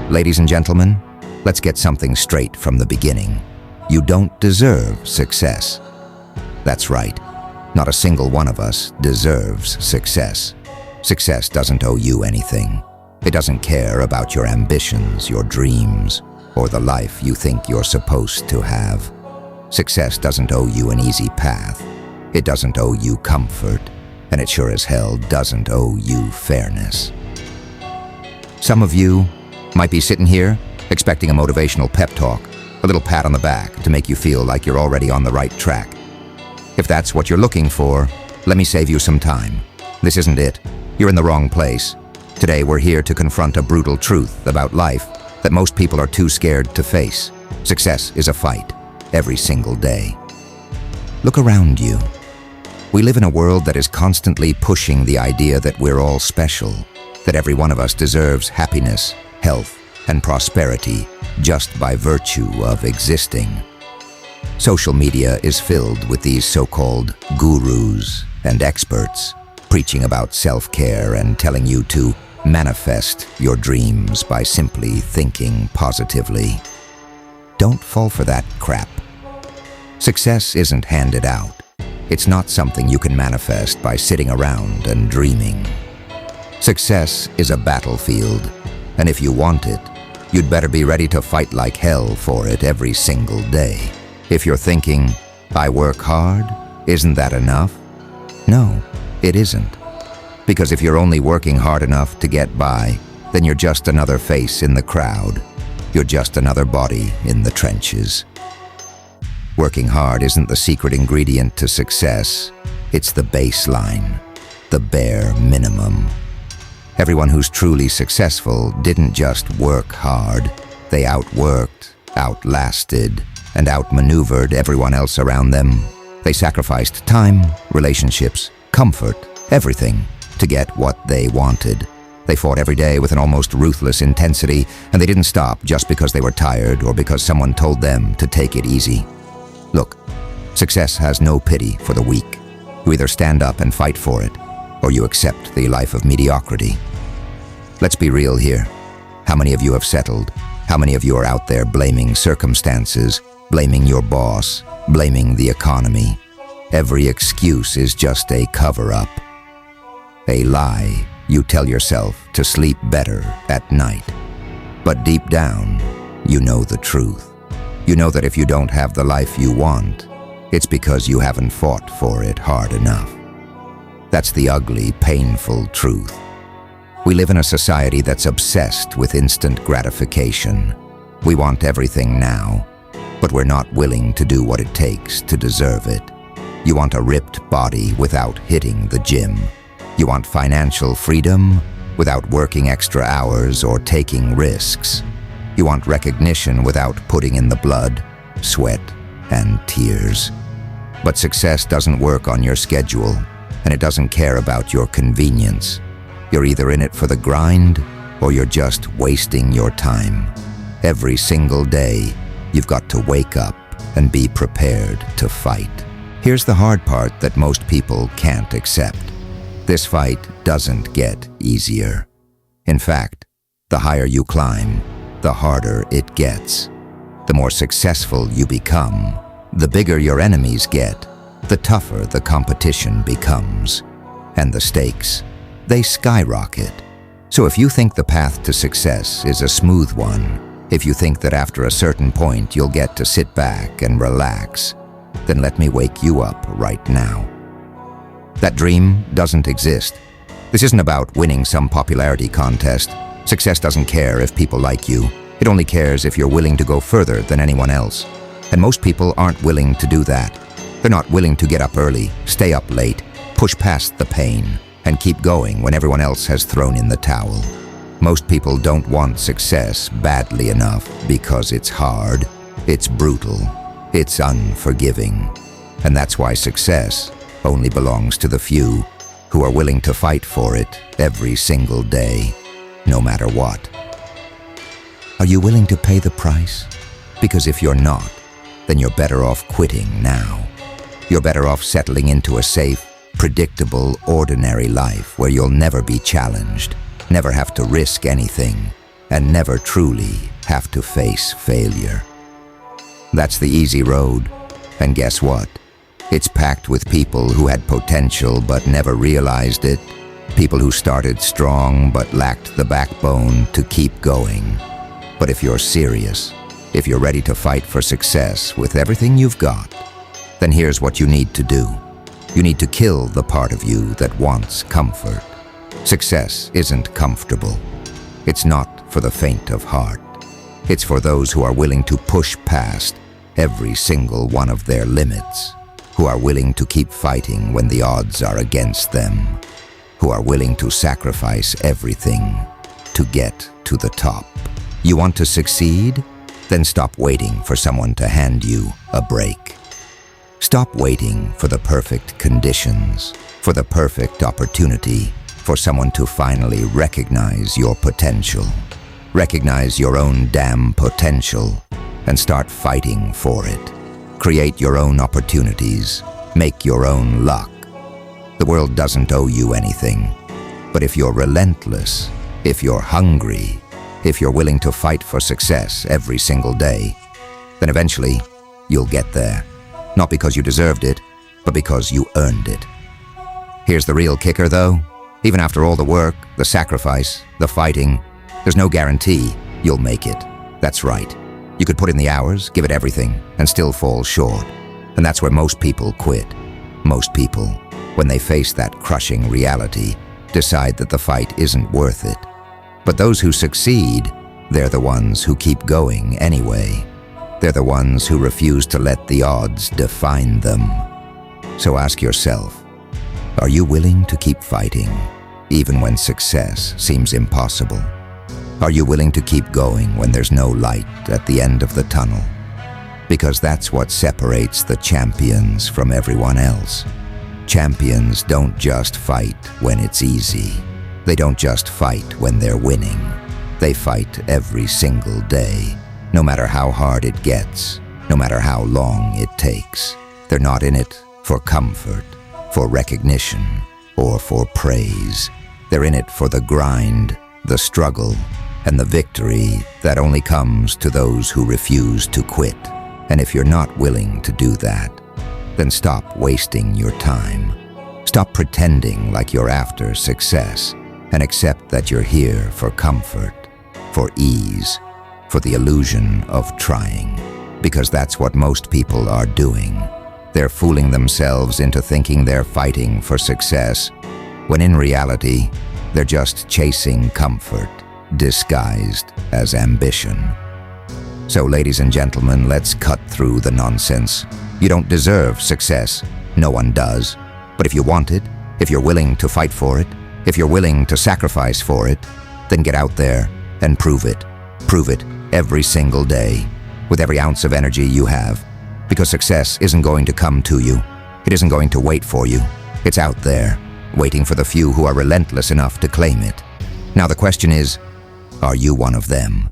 Ladies and gentlemen, let's get something straight from the beginning. You don't deserve success. That's right. Not a single one of us deserves success. Success doesn't owe you anything. It doesn't care about your ambitions, your dreams, or the life you think you're supposed to have. Success doesn't owe you an easy path. It doesn't owe you comfort, and it sure as hell doesn't owe you fairness. Some of you might be sitting here expecting a motivational pep talk, a little pat on the back to make you feel like you're already on the right track. If that's what you're looking for, let me save you some time. This isn't it. You're in the wrong place. Today we're here to confront a brutal truth about life that most people are too scared to face. Success is a fight, every single day. Look around you. We live in a world that is constantly pushing the idea that we're all special, that every one of us deserves happiness, health, and prosperity just by virtue of existing. Social media is filled with these so-called gurus and experts preaching about self-care and telling you to manifest your dreams by simply thinking positively. Don't fall for that crap. Success isn't handed out. It's not something you can manifest by sitting around and dreaming. Success is a battlefield, and if you want it, you'd better be ready to fight like hell for it every single day. If you're thinking, I work hard, isn't that enough? No, it isn't. Because if you're only working hard enough to get by, then you're just another face in the crowd. You're just another body in the trenches. Working hard isn't the secret ingredient to success. It's the baseline, the bare minimum. Everyone who's truly successful didn't just work hard. They outworked, outlasted, and outmaneuvered everyone else around them. They sacrificed time, relationships, comfort, everything to get what they wanted. They fought every day with an almost ruthless intensity, and they didn't stop just because they were tired or because someone told them to take it easy. Look, success has no pity for the weak. You either stand up and fight for it, or you accept the life of mediocrity. Let's be real here. How many of you have settled? How many of you are out there blaming circumstances, blaming your boss, blaming the economy? Every excuse is just a cover-up. A lie you tell yourself to sleep better at night. But deep down, you know the truth. You know that if you don't have the life you want, it's because you haven't fought for it hard enough. That's the ugly, painful truth. We live in a society that's obsessed with instant gratification. We want everything now, but we're not willing to do what it takes to deserve it. You want a ripped body without hitting the gym. You want financial freedom without working extra hours or taking risks. You want recognition without putting in the blood, sweat, and tears. But success doesn't work on your schedule, and it doesn't care about your convenience. You're either in it for the grind, or you're just wasting your time. Every single day, you've got to wake up and be prepared to fight. Here's the hard part that most people can't accept. This fight doesn't get easier. In fact, the higher you climb, the harder it gets. The more successful you become, the bigger your enemies get, the tougher the competition becomes. And the stakes, they skyrocket. So if you think the path to success is a smooth one, if you think that after a certain point you'll get to sit back and relax, then let me wake you up right now. That dream doesn't exist. This isn't about winning some popularity contest. Success doesn't care if people like you. It only cares if you're willing to go further than anyone else. And most people aren't willing to do that. They're not willing to get up early, stay up late, push past the pain, and keep going when everyone else has thrown in the towel. Most people don't want success badly enough because it's hard, it's brutal, it's unforgiving. And that's why success only belongs to the few who are willing to fight for it every single day, no matter what. Are you willing to pay the price? Because if you're not, then you're better off quitting now. You're better off settling into a safe, predictable, ordinary life where you'll never be challenged, never have to risk anything, and never truly have to face failure. That's the easy road, and guess what? It's packed with people who had potential but never realized it, people who started strong but lacked the backbone to keep going. But if you're serious, if you're ready to fight for success with everything you've got, then here's what you need to do. You need to kill the part of you that wants comfort. Success isn't comfortable. It's not for the faint of heart. It's for those who are willing to push past every single one of their limits, who are willing to keep fighting when the odds are against them, who are willing to sacrifice everything to get to the top. You want to succeed? Then stop waiting for someone to hand you a break. Stop waiting for the perfect conditions, for the perfect opportunity, for someone to finally recognize your potential. Recognize your own damn potential and start fighting for it. Create your own opportunities. Make your own luck. The world doesn't owe you anything. But if you're relentless, if you're hungry, if you're willing to fight for success every single day, then eventually you'll get there. Not because you deserved it, but because you earned it. Here's the real kicker though. Even after all the work, the sacrifice, the fighting, there's no guarantee you'll make it. That's right. You could put in the hours, give it everything, and still fall short. And that's where most people quit. Most people, when they face that crushing reality, decide that the fight isn't worth it. But those who succeed, they're the ones who keep going anyway. They're the ones who refuse to let the odds define them. So ask yourself, are you willing to keep fighting, even when success seems impossible? Are you willing to keep going when there's no light at the end of the tunnel? Because that's what separates the champions from everyone else. Champions don't just fight when it's easy. They don't just fight when they're winning. They fight every single day, no matter how hard it gets, no matter how long it takes. They're not in it for comfort, for recognition, or for praise. They're in it for the grind, the struggle, and the victory that only comes to those who refuse to quit. And if you're not willing to do that, then stop wasting your time. Stop pretending like you're after success, and accept that you're here for comfort, for ease, for the illusion of trying. Because that's what most people are doing. They're fooling themselves into thinking they're fighting for success, when in reality, they're just chasing comfort, disguised as ambition. So, ladies and gentlemen, let's cut through the nonsense. You don't deserve success. No one does. But if you want it, if you're willing to fight for it, if you're willing to sacrifice for it, then get out there and prove it. Prove it every single day, with every ounce of energy you have. Because success isn't going to come to you. It isn't going to wait for you. It's out there, waiting for the few who are relentless enough to claim it. Now the question is, are you one of them?